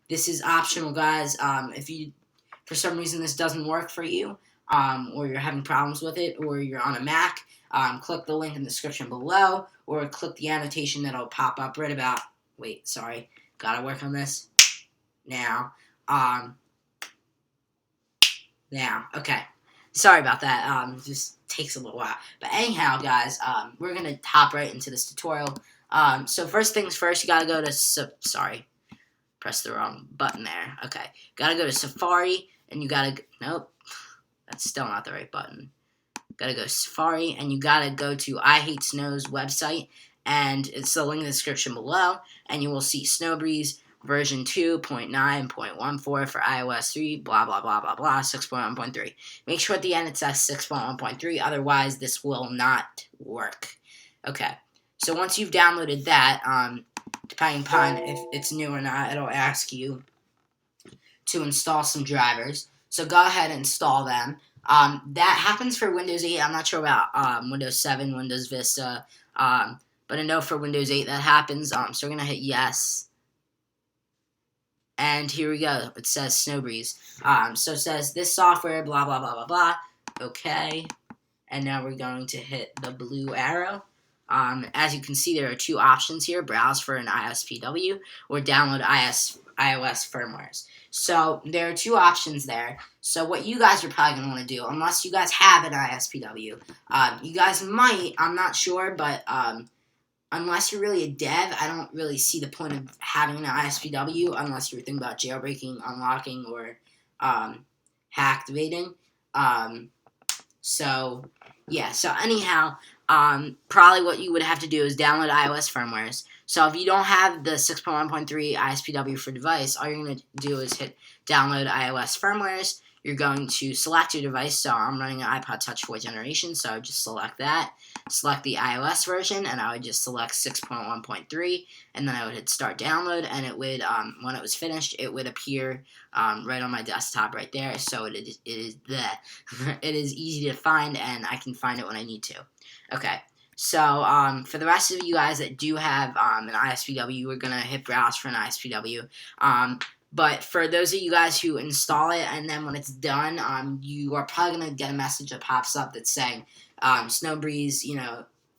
This is optional, guys. If you, for some reason, this doesn't work for you, or you're having problems with it, or you're on a Mac, click the link in the description below, or click the annotation that'll pop up right about. Wait, sorry, gotta work on this now. Now, okay. Sorry about that. Just takes a little while. But anyhow, guys, we're gonna hop right into this tutorial. So first things first, you gotta go to sorry, press the wrong button there. Okay, gotta go to Safari, and you gotta nope, that's still not the right button. Gotta go to Safari, and you gotta go to I Hate Snow's website, and it's the link in the description below, and you will see Snowbreeze version 2.9.14 for iOS 3, blah, blah, blah, blah, blah, 6.1.3. Make sure at the end it says 6.1.3, otherwise this will not work. Okay, so once you've downloaded that, depending upon if it's new or not, it'll ask you to install some drivers. So go ahead and install them. That happens for Windows 8. I'm not sure about Windows 7, Windows Vista, but I know for Windows 8 that happens. So we're going to hit yes. And here we go. It says Snowbreeze. So it says this software, blah, blah, blah, blah, blah. Okay. And now we're going to hit the blue arrow. As you can see, there are two options here. Browse for an ISPW or download iOS firmwares. So there are two options there. So what you guys are probably going to want to do, unless you guys have an ISPW, you guys might, I'm not sure, but unless you're really a dev, I don't really see the point of having an ISPW unless you're thinking about jailbreaking, unlocking, or hacktivating. So, yeah. So, anyhow, probably what you would have to do is download iOS firmwares. So, if you don't have the 6.1.3 ISPW for device, all you're going to do is hit download iOS firmwares. You're going to select your device. So, I'm running an iPod Touch 4th generation, so I would just select that. Select the iOS version, and I would just select 6.1.3, and then I would hit start download, and it would, when it was finished, it would appear right on my desktop right there. So it is it is easy to find, and I can find it when I need to. Okay, so for the rest of you guys that do have an ISPW, we're gonna hit browse for an ISPW. But for those of you guys who install it, and then when it's done, you are probably going to get a message that pops up that's saying, Snowbreeze,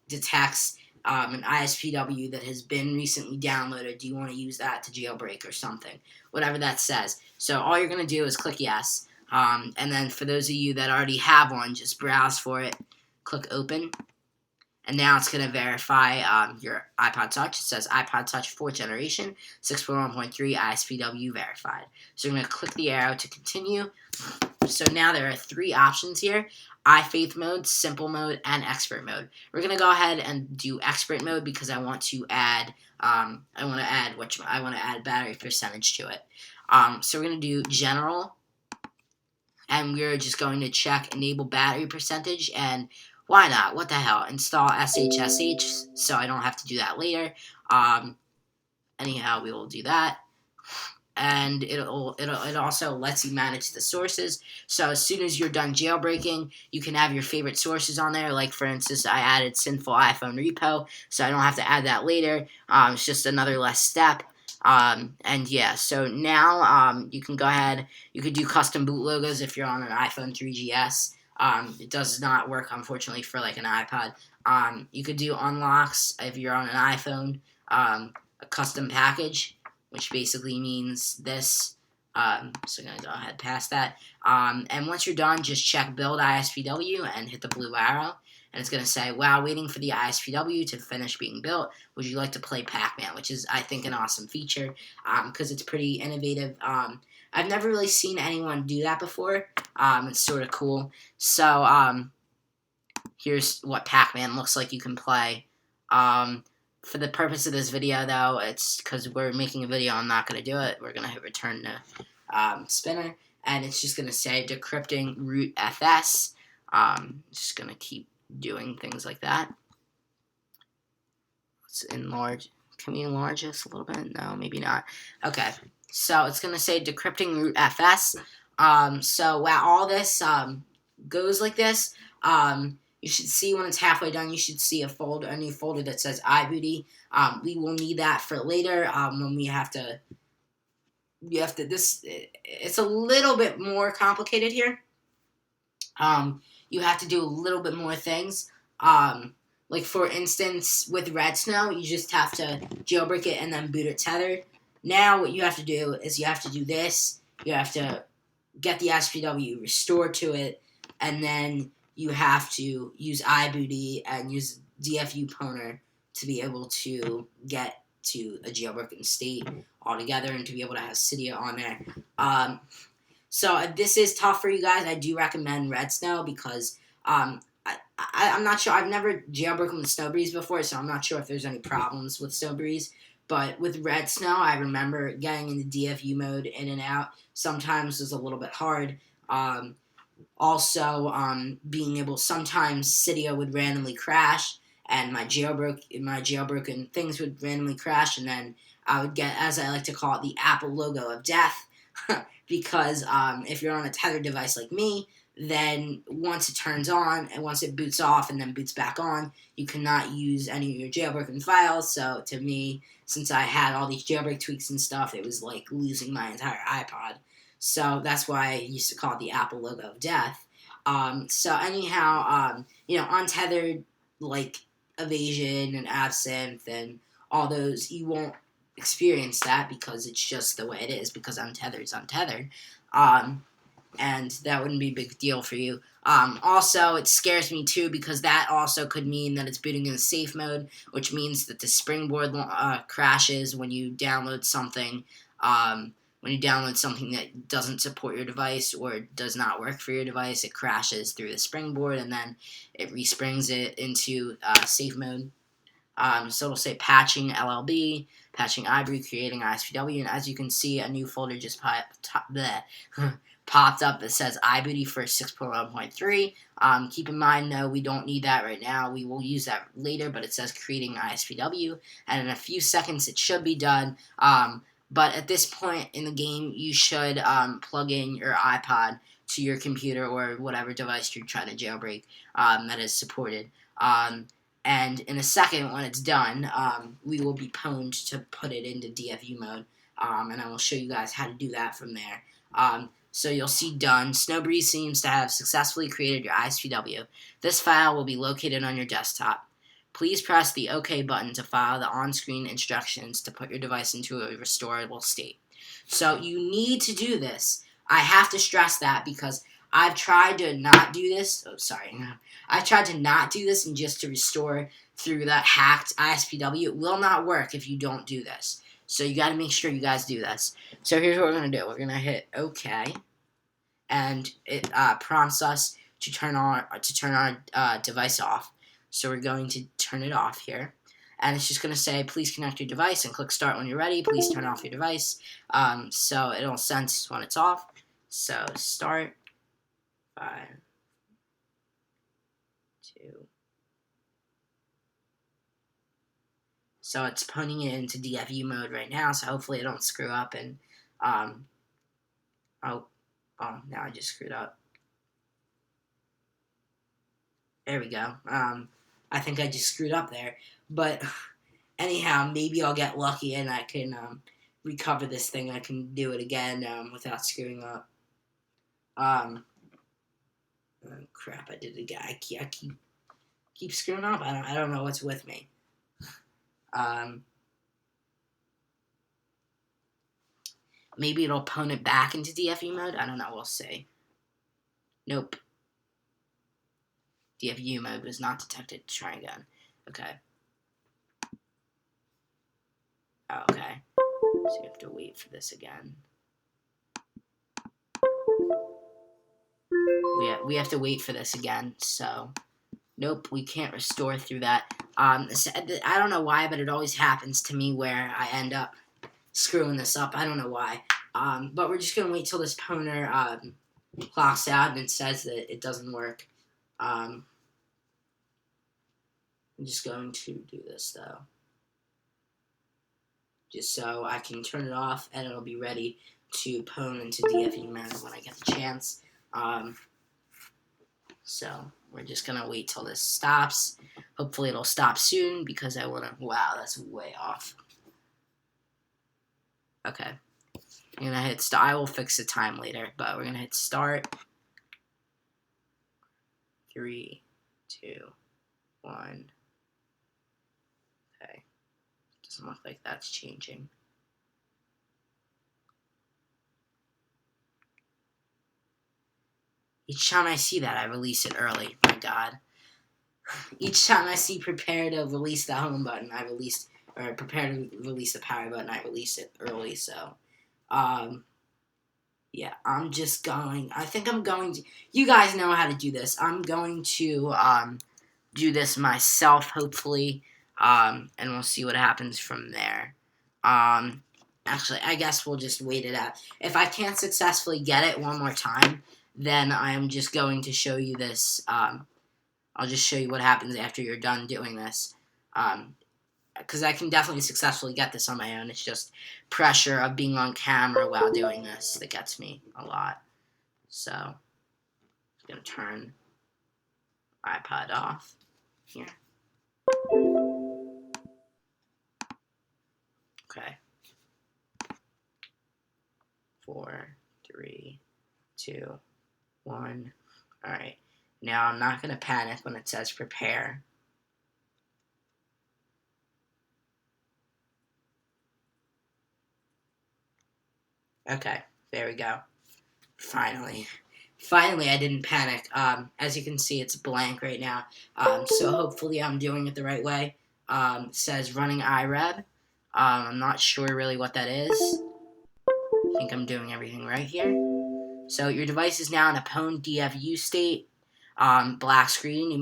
detects an ISPW that has been recently downloaded. Do you want to use that to jailbreak or something? Whatever that says. So all you're going to do is click yes. And then for those of you that already have one, just browse for it, click open. And now it's going to verify your iPod Touch. It says iPod Touch 4th generation, 6.1.3 ISPW verified. So you're going to click the arrow to continue. So now there are three options here: iFaith mode, simple mode, and expert mode. We're going to go ahead and do expert mode because I want to add battery percentage to it. So we're going to do general, and we're just going to check enable battery percentage, and why not? What the hell? Install SHSH, so I don't have to do that later. Anyhow, we will do that. And it also lets you manage the sources. So as soon as you're done jailbreaking, you can have your favorite sources on there. Like, for instance, I added Sinful iPhone Repo, so I don't have to add that later. It's just another less step. And yeah, so now you can go ahead. You could do custom boot logos if you're on an iPhone 3GS. It does not work, unfortunately, for like an iPod. You could do unlocks if you're on an iPhone, a custom package, which basically means this. So I'm going to go ahead past that. And once you're done, just check build ISPW and hit the blue arrow. And it's going to say, wow, waiting for the ISPW to finish being built. Would you like to play Pac-Man? Which is, I think, an awesome feature because it's pretty innovative. I've never really seen anyone do that before. It's sort of cool. So, here's what Pac-Man looks like you can play. For the purpose of this video, though, it's because we're making a video, I'm not going to do it. We're going to hit return to spinner, and it's just going to say decrypting root FS. Just going to keep doing things like that. Let's enlarge. Can we enlarge this a little bit? No, maybe not. Okay. So it's going to say decrypting root FS. So while all this goes like this, you should see when it's halfway done, you should see a new folder that says iBooty. We will need that for later when we have to you have to, it's a little bit more complicated here. You have to do a little bit more things. Like for instance, with Red Snow, you just have to jailbreak it and then boot it tethered. Now what you have to do is you have to do this. You have to get the SPW, restore to it, and then you have to use iBooty and use DFU Pwner to be able to get to a jailbroken state altogether and to be able to have Cydia on there. So if this is tough for you guys, I do recommend Red Snow because I'm not sure. I've never jailbroken with Snowbreeze before, so I'm not sure if there's any problems with Snowbreeze. But with Red Snow, I remember getting into DFU mode in and out. Sometimes was a little bit hard. Being able, sometimes Cydia would randomly crash, and my jailbroken things would randomly crash, and then I would get, as I like to call it, the Apple logo of death. Because if you're on a tethered device like me, then once it turns on and once it boots off and then boots back on, you cannot use any of your jailbroken files. So to me, since I had all these jailbreak tweaks and stuff, it was like losing my entire iPod. So that's why I used to call it the Apple logo of death. Untethered, like Evasion and Absinthe and all those, you won't experience that because it's just the way it is, because Untethered's untethered. And that wouldn't be a big deal for you. Also, it scares me too because that also could mean that it's booting in safe mode, which means that the springboard crashes when you download something. When you download something that doesn't support your device or does not work for your device, it crashes through the springboard and then it resprings it into safe mode. So it'll say patching LLB, patching iBrew, creating ISPW, and as you can see, a new folder just popped up that says iBooty for 6.1.3. Keep in mind, though, we don't need that right now. We will use that later, but it says creating ISPW, and in a few seconds it should be done. But at this point in the game, you should plug in your iPod to your computer or whatever device you're trying to jailbreak that is supported. And in a second, when it's done, we will be pwned to put it into DFU mode, and I will show you guys how to do that from there. So you'll see done. Snowbreeze seems to have successfully created your ISPW. This file will be located on your desktop. Please press the OK button to follow the on-screen instructions to put your device into a restorable state. So you need to do this. I have to stress that because I've tried to not do this. I've tried to not do this and just to restore through that hacked ISPW. It will not work if you don't do this. So you got to make sure you guys do this. So here's what we're going to do. We're going to hit OK, and it prompts us to turn our device off. So we're going to turn it off here. And it's just going to say, please connect your device and click start when you're ready. Please turn off your device. So it'll sense when it's off. So start. 5, 2. So it's putting it into DFU mode right now, so hopefully it don't screw up. And now I just screwed up. There we go. I think I just screwed up there, but anyhow, maybe I'll get lucky and I can recover this thing. I can do it again without screwing up. Oh, crap! I did it again. I keep screwing up. I don't know what's with me. Maybe it'll pwn it back into DFU mode. I don't know. We'll see. Nope. DFU mode was not detected. Try again. Okay. Oh, okay. So you have to wait for this again. We have to wait for this again. So, nope, we can't restore through that. I don't know why, but it always happens to me where I end up screwing this up. I don't know why. But we're just gonna wait till this pwner clocks out and it says that it doesn't work. I'm just going to do this though, just so I can turn it off and it'll be ready to pwn into DFU mode when I get the chance. So we're just gonna wait till this stops. Hopefully it'll stop soon because I wanna. Wow, that's way off. Okay. I'm gonna hit start. I will fix the time later, but we're gonna hit start. 3, 2, 1. Okay. Doesn't look like that's changing. Each time I see that, I release it early. My God. Each time I see prepare to release the home button, or prepare to release the power button, I release it early. So, yeah, I think I'm going to, you guys know how to do this. I'm going to, do this myself, hopefully, and we'll see what happens from there. Actually, I guess we'll just wait it out. If I can't successfully get it one more time, then I'm just going to show you this, I'll just show you what happens after you're done doing this. Because I can definitely successfully get this on my own. It's just pressure of being on camera while doing this that gets me a lot. So, I'm going to turn iPod off here. Okay. 4, 3, 2, 1. Alright. Now, I'm not going to panic when it says prepare. Okay, there we go. Finally, I didn't panic. As you can see, it's blank right now. So hopefully I'm doing it the right way. It says running iReb. I'm not sure really what that is. I think I'm doing everything right here. So your device is now in a pwned DFU state. Black screen. You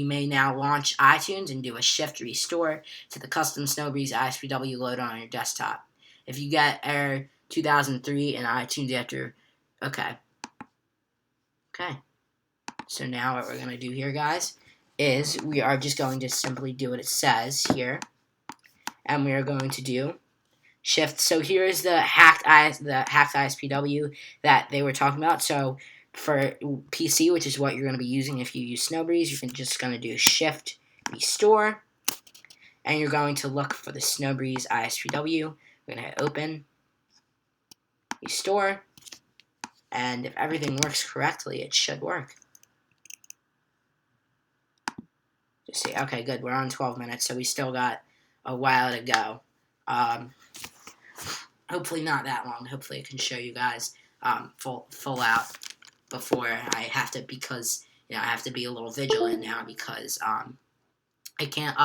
may now launch iTunes and do a shift restore to the custom Snowbreeze ISPW loader on your desktop. If you get error 2003 in iTunes after, okay. So now what we're going to do here, guys, is we are just going to simply do what it says here. And we are going to do shift. So here is the hacked ISPW that they were talking about. So for PC, which is what you're going to be using if you use Snowbreeze, you're just going to do shift restore. And you're going to look for the Snowbreeze ISPW. We're going to hit open, restore. And if everything works correctly, it should work. Just see, okay, good. We're on 12 minutes, so we still got a while to go. Hopefully not that long. Hopefully I can show you guys full out before I have to, because I have to be a little vigilant now, because I can't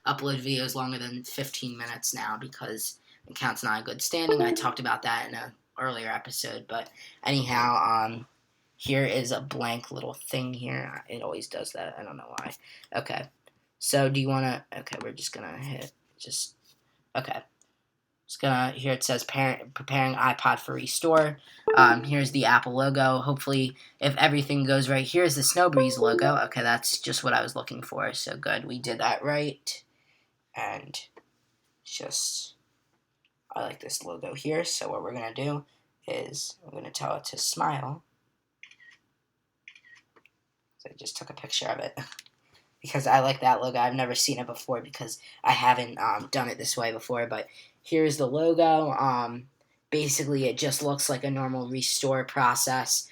upload videos longer than 15 minutes now because the account's not in good standing. I talked about that in an earlier episode, but anyhow, here is a blank little thing here. It always does that. I don't know why. Okay. So do you want to, okay, we're just going to hit, okay. Here it says preparing iPod for restore. Here's the Apple logo. Hopefully, if everything goes right, here's the Snowbreeze logo. Okay, that's just what I was looking for. So good, we did that right. And I like this logo here. So what we're going to do is we're going to tell it to smile. So I just took a picture of it because I like that logo. I've never seen it before because I haven't done it this way before. But here's the logo. Basically, it just looks like a normal restore process.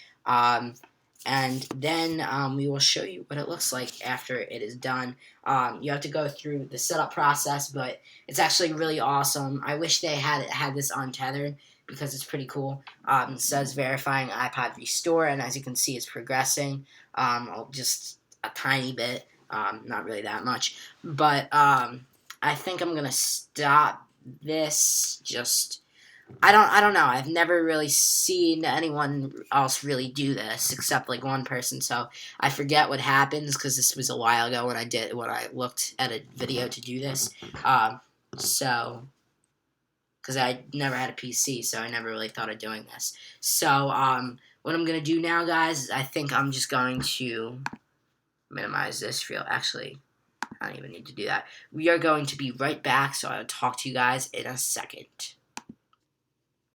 And then we will show you what it looks like after it is done. You have to go through the setup process, but it's actually really awesome. I wish they had this untethered because it's pretty cool. It says verifying iPod restore, and as you can see, it's progressing just a tiny bit, not really that much. But I think I'm gonna stop this. I don't know. I've never really seen anyone else really do this except like one person. So I forget what happens because this was a while ago when I looked at a video to do this. So because I never had a PC, so I never really thought of doing this. So what I'm gonna do now, guys, is I think I'm just going to minimize this. Actually, I don't even need to do that. We are going to be right back. So I'll talk to you guys in a second.